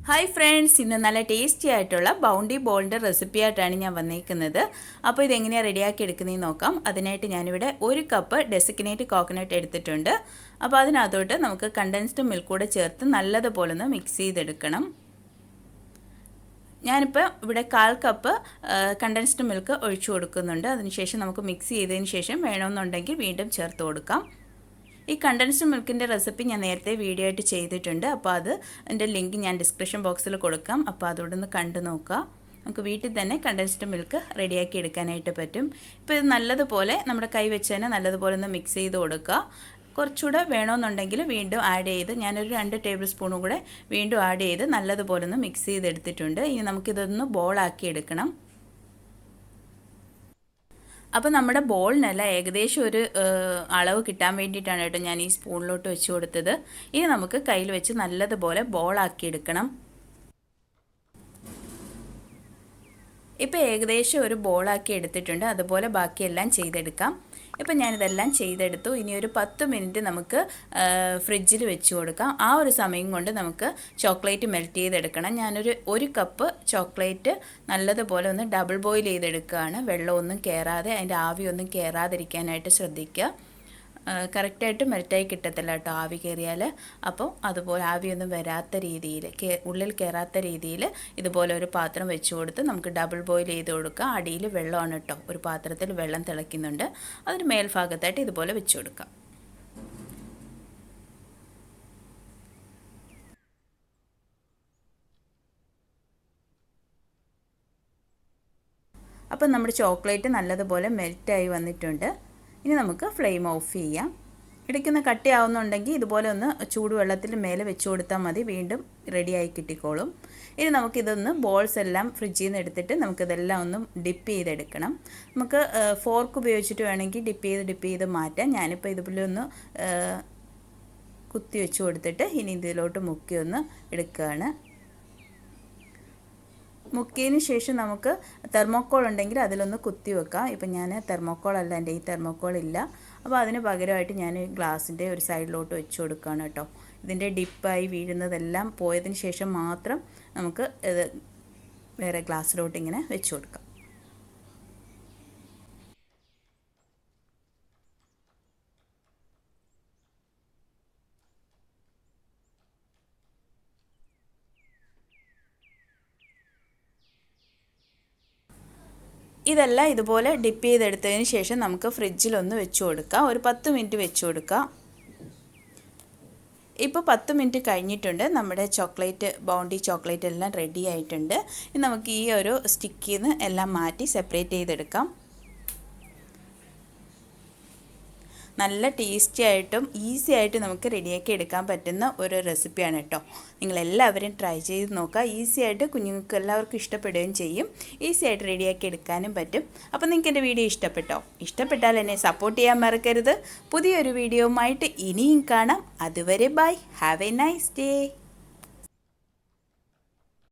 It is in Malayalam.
ഹായ് ഫ്രണ്ട്സ്, ഇന്ന് നല്ല ടേസ്റ്റി ആയിട്ടുള്ള ബൗണ്ടി ബോളിൻ്റെ റെസിപ്പി ആയിട്ടാണ് ഞാൻ വന്നിരിക്കുന്നത്. അപ്പോൾ ഇതെങ്ങനെയാണ് റെഡിയാക്കി എടുക്കുന്നതെന്ന് നോക്കാം. അതിനായിട്ട് ഞാനിവിടെ 1 കപ്പ് ഡെസിഗ്നേറ്റ് കോക്കനട്ട് എടുത്തിട്ടുണ്ട്. അപ്പോൾ അതിനകത്തോട്ട് നമുക്ക് കണ്ടൻസ്ഡ് മിൽക്ക് കൂടെ ചേർത്ത് നല്ലതുപോലെ ഒന്ന് മിക്സ് ചെയ്തെടുക്കണം. ഞാനിപ്പോൾ ഇവിടെ 1/4 കപ്പ് കണ്ടൻസ്ഡ് മിൽക്ക് ഒഴിച്ചു കൊടുക്കുന്നുണ്ട്. അതിനുശേഷം നമുക്ക് മിക്സ് ചെയ്തതിന് ശേഷം വേണമെന്നുണ്ടെങ്കിൽ വീണ്ടും ചേർത്ത് കൊടുക്കാം. ഈ കണ്ടൻസ്ഡ് മിൽക്കിൻ്റെ റെസിപ്പി ഞാൻ നേരത്തെ വീഡിയോ ആയിട്ട് ചെയ്തിട്ടുണ്ട്. അപ്പോൾ അതിൻ്റെ ലിങ്ക് ഞാൻ ഡിസ്ക്രിപ്ഷൻ ബോക്സിൽ കൊടുക്കാം. അപ്പോൾ അതോടെ ഒന്ന് കണ്ടു നോക്കുക. നമുക്ക് വീട്ടിൽ തന്നെ കണ്ടൻസ്ഡ് മിൽക്ക് റെഡിയാക്കി എടുക്കാനായിട്ട് പറ്റും. ഇപ്പോൾ ഇത് നല്ലതുപോലെ നമ്മുടെ കൈ വെച്ച് തന്നെ നല്ലതുപോലെ ഒന്ന് മിക്സ് ചെയ്ത് കൊടുക്കുക. കുറച്ചുകൂടെ വേണമെന്നുണ്ടെങ്കിൽ വീണ്ടും ആഡ് ചെയ്ത് ഞാനൊരു 2 ടേബിൾ സ്പൂണും കൂടെ വീണ്ടും ആഡ് ചെയ്ത് നല്ലതുപോലെ ഒന്ന് മിക്സ് ചെയ്തെടുത്തിട്ടുണ്ട്. ഇനി നമുക്കിതൊന്ന് ബോളാക്കി എടുക്കണം. അപ്പോൾ നമ്മുടെ ബോളിനല്ല ഏകദേശം ഒരു അളവ് കിട്ടാൻ വേണ്ടിയിട്ടാണ് കേട്ടോ ഞാൻ ഈ സ്പൂണിലോട്ട് വെച്ച് കൊടുത്തത്. ഇനി നമുക്ക് കയ്യിൽ വെച്ച് നല്ലതുപോലെ ബോളാക്കി എടുക്കണം. ഇപ്പോൾ ഏകദേശം ഒരു ബോളാക്കി എടുത്തിട്ടുണ്ട്. അതുപോലെ ബാക്കിയെല്ലാം ചെയ്തെടുക്കാം. ഇപ്പം ഞാനിതെല്ലാം ചെയ്തെടുത്തു. ഇനി ഒരു 10 മിനിറ്റ് നമുക്ക് ഫ്രിഡ്ജിൽ വെച്ച് കൊടുക്കാം. ആ ഒരു സമയം കൊണ്ട് നമുക്ക് ചോക്ലേറ്റ് മെൽറ്റ് ചെയ്തെടുക്കണം. ഒരു കപ്പ് ചോക്ലേറ്റ് നല്ലതുപോലെ ഒന്ന് ഡബിൾ ബോയിൽ ചെയ്തെടുക്കുകയാണ്. വെള്ളമൊന്നും കയറാതെ, അതിൻ്റെ ആവിയൊന്നും കയറാതിരിക്കാനായിട്ട് ശ്രദ്ധിക്കുക. കറക്റ്റായിട്ട് മെൽറ്റായി കിട്ടത്തില്ല കേട്ടോ ആവി കയറിയാൽ. അപ്പോൾ അതുപോലെ ആവിയൊന്നും വരാത്ത രീതിയിൽ, ഉള്ളിൽ കയറാത്ത രീതിയിൽ ഇതുപോലെ ഒരു പാത്രം വെച്ച് കൊടുത്ത് നമുക്ക് ഡബിൾ ബോയിൽ ചെയ്ത് കൊടുക്കുക. അടിയിൽ വെള്ളമാണ് കേട്ടോ, ഒരു പാത്രത്തിൽ വെള്ളം തിളയ്ക്കുന്നുണ്ട്. അതിന് മേൽഭാഗത്തായിട്ട് ഇതുപോലെ വെച്ച് കൊടുക്കാം. അപ്പം നമ്മുടെ ചോക്ലേറ്റ് നല്ലതുപോലെ മെൽറ്റായി വന്നിട്ടുണ്ട്. ഇനി നമുക്ക് ഫ്ലെയിം ഓഫ് ചെയ്യാം. ഇടയ്ക്കൊന്ന് കട്ടിയാവുന്നുണ്ടെങ്കിൽ ഇതുപോലെ ഒന്ന് ചൂടുവെള്ളത്തിൽ മേലെ വെച്ച് കൊടുത്താൽ മതി, വീണ്ടും റെഡിയായി കിട്ടിക്കോളും. ഇനി നമുക്കിതൊന്ന് ബോൾസ് എല്ലാം ഫ്രിഡ്ജിൽ നിന്ന് എടുത്തിട്ട് നമുക്കിതെല്ലാം ഒന്ന് ഡിപ്പ് ചെയ്തെടുക്കണം. നമുക്ക് ഫോർക്ക് ഉപയോഗിച്ചിട്ട് വേണമെങ്കിൽ ഡിപ്പ് ചെയ്ത് മാറ്റാം. ഞാനിപ്പോൾ ഇതുപോലെ ഒന്ന് കുത്തി വെച്ച് കൊടുത്തിട്ട് ഇനി ഇതിലോട്ട് മുക്കി ഒന്ന് എടുക്കുകയാണ്. മുക്കിയതിന് ശേഷം നമുക്ക് തെർമോക്കോൾ ഉണ്ടെങ്കിൽ അതിലൊന്ന് കുത്തി വെക്കാം. ഇപ്പം ഞാൻ തെർമോക്കോളല്ല, എൻ്റെ ഈ തെർമോക്കോൾ ഇല്ല. അപ്പോൾ അതിന് പകരമായിട്ട് ഞാൻ ഗ്ലാസിൻ്റെ ഒരു സൈഡിലോട്ട് വെച്ച് കൊടുക്കുകയാണ് കേട്ടോ. ഇതിൻ്റെ ഡിപ്പായി വീഴുന്നതെല്ലാം പോയതിന് ശേഷം മാത്രം നമുക്ക് ഇത് വേറെ ഗ്ലാസ്സിലോട്ട് ഇങ്ങനെ വെച്ച് കൊടുക്കാം. ഇതെല്ലാം ഇതുപോലെ ഡിപ്പ് ചെയ്തെടുത്തതിന് ശേഷം നമുക്ക് ഫ്രിഡ്ജിലൊന്ന് വെച്ച് കൊടുക്കാം. ഒരു 10 മിനിറ്റ് വെച്ച് കൊടുക്കാം. ഇപ്പോൾ 10 മിനിറ്റ് കഴിഞ്ഞിട്ടുണ്ട്. നമ്മുടെ ബൗണ്ടി ചോക്ലേറ്റ് എല്ലാം റെഡി ആയിട്ടുണ്ട്. ഇനി നമുക്ക് ഈ ഒരു സ്റ്റിക്കിൽ നിന്ന് എല്ലാം മാറ്റി സെപ്പറേറ്റ് ചെയ്തെടുക്കാം. നല്ല ടേസ്റ്റി ആയിട്ടും ഈസി ആയിട്ട് നമുക്ക് റെഡിയാക്കി എടുക്കാൻ പറ്റുന്ന ഒരു റെസിപ്പിയാണ് കേട്ടോ. നിങ്ങളെല്ലാവരും ട്രൈ ചെയ്ത് നോക്കുക. ഈസി ആയിട്ട് കുഞ്ഞുങ്ങൾക്ക് എല്ലാവർക്കും ഇഷ്ടപ്പെടുകയും ചെയ്യും. ഈസി ആയിട്ട് റെഡിയാക്കി എടുക്കാനും പറ്റും. അപ്പോൾ നിങ്ങൾക്ക് എൻ്റെ വീഡിയോ ഇഷ്ടപ്പെട്ടോ? ഇഷ്ടപ്പെട്ടാൽ എന്നെ സപ്പോർട്ട് ചെയ്യാൻ മറക്കരുത്. പുതിയൊരു വീഡിയോയുമായിട്ട് ഇനിയും കാണാം. അതുവരെ bye. Have a nice day.